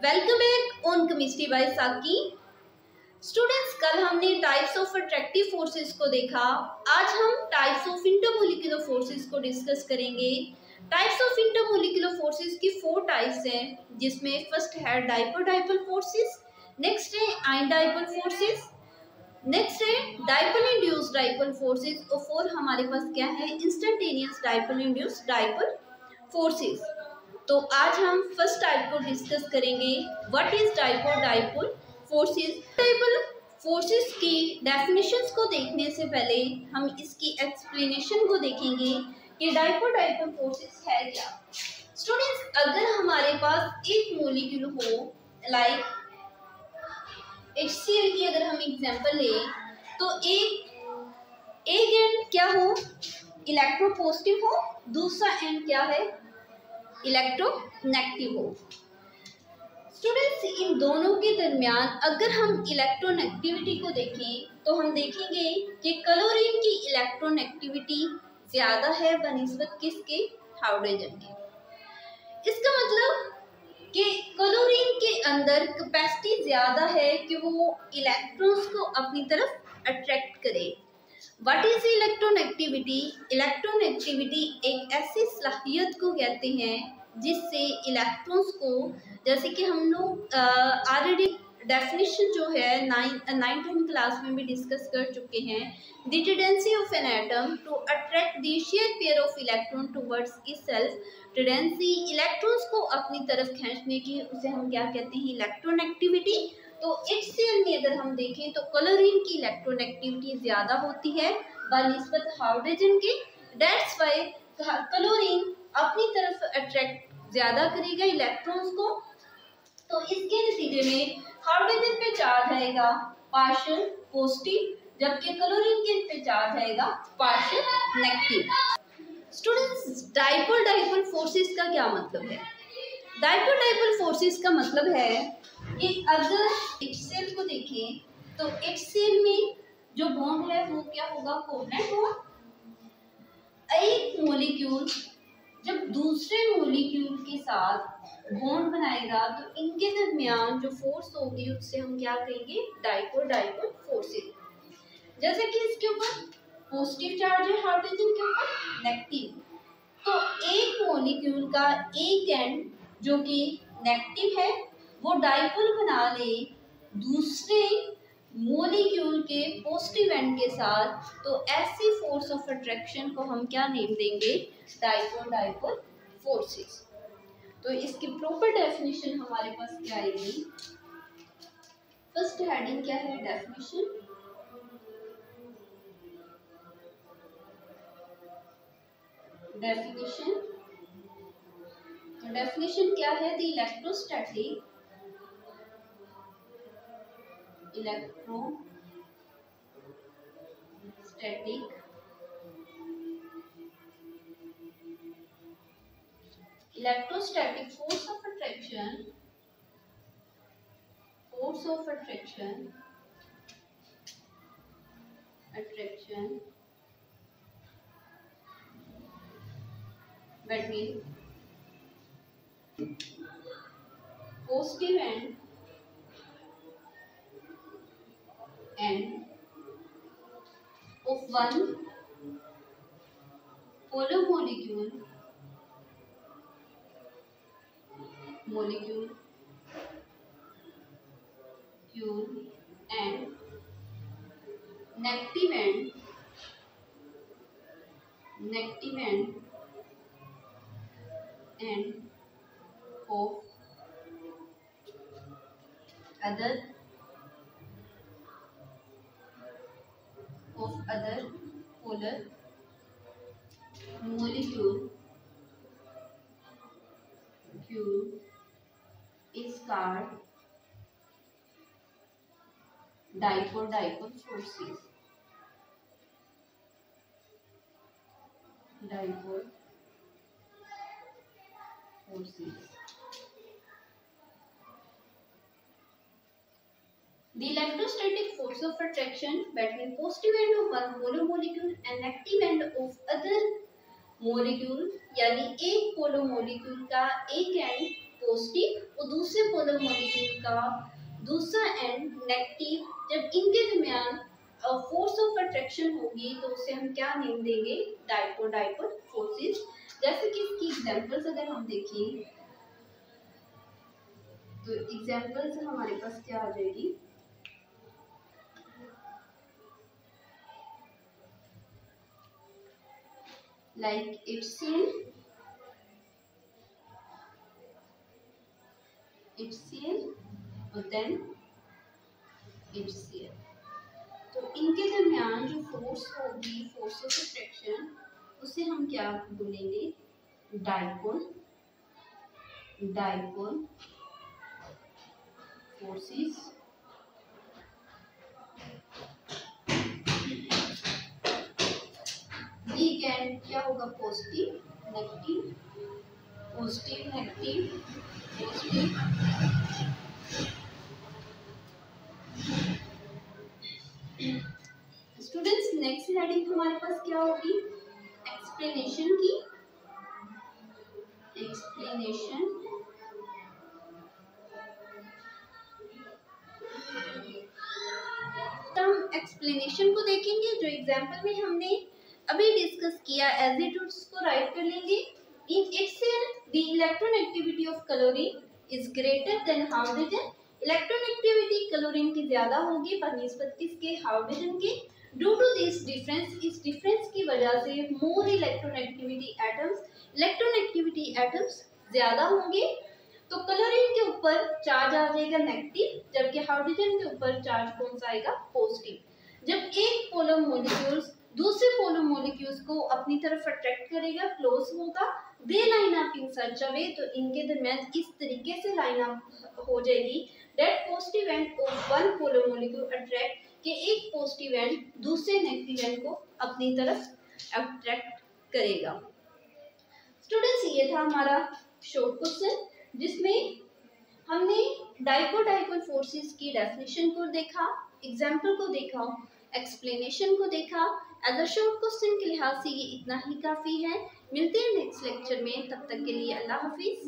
Welcome back on chemistry bye साकी। Students, कल हमने टाइप्स ऑफ अट्रैक्टिव फोर्सेस को देखा। आज हम टाइप्स ऑफ इंटरमोलिकुलर फोर्सेस को डिस्कस करेंगे। टाइप्स ऑफ इंटरमोलिकुलर फोर्सेस की 4 टाइप्स हैं, जिसमें फर्स्ट है डाइपोल डाइपोल फोर्सेस, नेक्स्ट है आयन डाइपोल फोर्सेस, नेक्स्ट है डाइपोल इंड्यूस्ड डाइपोल फोर्सेस और 4 हमारे पास क्या है, instantaneous dipole induced dipole forces. तो आज हम फर्स्ट टाइप को डिस्कस करेंगे, what is dipole dipole forces. Dipole forces की डेफिनेशंस को देखने से पहले हम इसकी एक्सप्लेनेशन को देखेंगे कि डाइपोल डाइपोल फोर्सेस है क्या। स्टूडेंट्स, अगर हमारे पास एक मॉलिक्यूल हो, लाइक HCl की अगर हम एग्जांपल लें, तो एक एंड क्या हो, इलेक्ट्रोपॉजिटिव हो, दूसरा एंड क्या है, इलेक्ट्रोनेगेटिव हो। स्टूडेंट्स, इन दोनों के दरमियान अगर हम इलेक्ट्रोनेगेटिविटी को देखें तो हम देखेंगे कि क्लोरीन की इलेक्ट्रोनेगेटिविटी ज्यादा है बनिस्बत किसके, हाइड्रोजन के। इसका मतलब कि क्लोरीन के अंदर कैपेसिटी ज्यादा है कि वो इलेक्ट्रॉन्स को अपनी तरफ अट्रैक्ट करे। What is electronegativity? इलेक्ट्रोनेगेटिविटी एक ऐसी सलाहियत को कहते हैं जिससे इलेक्ट्रॉन्स को, जैसे कि हम लोग ऑलरेडी डेफिनेशन जो है 9th क्लास में भी डिस्कस कर चुके हैं, the tendency of an atom to attract the share pair of electron towards itself. Tendency electrons को अपनी तरफ खींचने की, उसे हम क्या कहते हैं, इलेक्ट्रोनेगेटिविटी। तो HCl में अगर हम देखें तो क्लोरीन की इलेक्ट्रोनेगेटिविटी ज्यादा होती है बनिस्बत हाइड्रोजन के। दैट्स व्हाई क्लोरीन अपनी तरफ अट्रैक्ट ज्यादा करेगा इलेक्ट्रॉन्स को। तो इसके नतीजे में हाइड्रोजन पे चार्ज आएगा पार्शियल पॉजिटिव, जबकि क्लोरीन के पे चार्ज आएगा partial negative. Students, dipole dipole forces का क्या मतलब है? डाइपोल डाइपोल फोर्सेस का मतलब है कि अगर HCl को देखें तो HCl में जो बॉन्ड है वो क्या होगा, कोवलेंट बॉन्ड। एक मॉलिक्यूल जब दूसरे मॉलिक्यूल के साथ बॉन्ड बनाएगा तो इनके दरमियान जो फोर्स होगी उससे हम क्या कहेंगे, डाइपोल डाइपोल फोर्सेस। जैसे कि इसके ऊपर पॉजिटिव चार्ज है, हाइड्रोजन के ऊपर नेगेटिव। तो एक मॉलिक्यूल का एक एंड जो कि नेगेटिव है वो डाइपोल बना ले दूसरे मॉलिक्यूल के पॉजिटिव एंड के साथ, तो ऐसी फोर्स ऑफ अट्रैक्शन को हम क्या नेम देंगे, डाइपोल डाइपोल फोर्सेस। तो इसकी प्रॉपर डेफिनेशन हमारे पास क्या आएगी, फर्स्ट हेडिंग क्या है, डेफिनेशन। तो डेफिनेशन क्या है, the electrostatic force of attraction between positive end of one polar molecule and negative end of other polar molecule is called dipole dipole forces. The electrostatic force of attraction between positive end of one polar molecule and negative end of other molecule, यानी एक polar molecule का एक and positive और दूसरे polar molecule का दूसरा and negative, जब इनके दरमियान फोर्स ऑफ अट्रैक्शन होगी तो उसे हम क्या नेम देंगे, डाइपोल डाइपोल फोर्सेस। जैसे कि इसकी एग्जांपल्स अगर हम देखें तो एग्जांपल्स हमारे पास क्या आ जाएगी, लाइक HCl और देन HCl। तो इनके दरमियान जो फोर्स होगी, फोर्स ऑफ अट्रैक्शन, उसे हम क्या बोलेंगे, डाइपोल डाइपोल फोर्सेस। वीकेंड क्या होगा, positive negative, positive negative positive. Students next heading हमारे पास क्या होगी, एक्सप्लेनेशन की। एक्सप्लेनेशन तो हम एक्सप्लेनेशन को देखेंगे जो एग्जांपल में हमने अभी डिस्कस किया। एजिट्यूड्स को राइट कर लेंगे। इन HCl the electronegativiटी of chlorine is greater than hydrogen. Electronegativity chlorine की ज्यादा होगी बनिस्बत किसके, हाइड्रोजन के। ड्यू टू दिस डिफरेंस, इस डिफरेंस की वजह से मोर इलेक्ट्रोनेगेटिविटी एटम्स ज्यादा होंगे। तो क्लोरीन के ऊपर चार्ज आ जाएगा नेगेटिव, जबकि हाइड्रोजन के ऊपर चार्ज कौन सा आएगा, पॉजिटिव। जब एक पोलर मॉलिक्यूल्स दूसरे पोलर मॉलिक्यूल्स को अपनी तरफ अट्रैक्ट करेगा, क्लोज होगा, दे लाइन अप इन सच अ वे, तो इनके दरमियान इस तरीके से लाइन अप हो जाएगी that positive end of one polar molecule attract, कि एक पॉजिटिव एंड दूसरे नेगेटिव एंड को अपनी तरफ अट्रैक्ट करेगा। स्टूडेंट्स ये था हमारा शॉर्ट क्वेश्चन जिसमें हमने डाइपोल फोर्सेस की डेफिनेशन को देखा, एग्जाम्पल को देखा, एक्सप्लेनेशन को देखा। एज अ शॉर्ट क्वेश्चन के लिहाज से ये इतना ही काफ़ी है। मिलते हैं नेक्स्ट लेक्चर में, तब तक के लिए अल्लाह हाफिज़।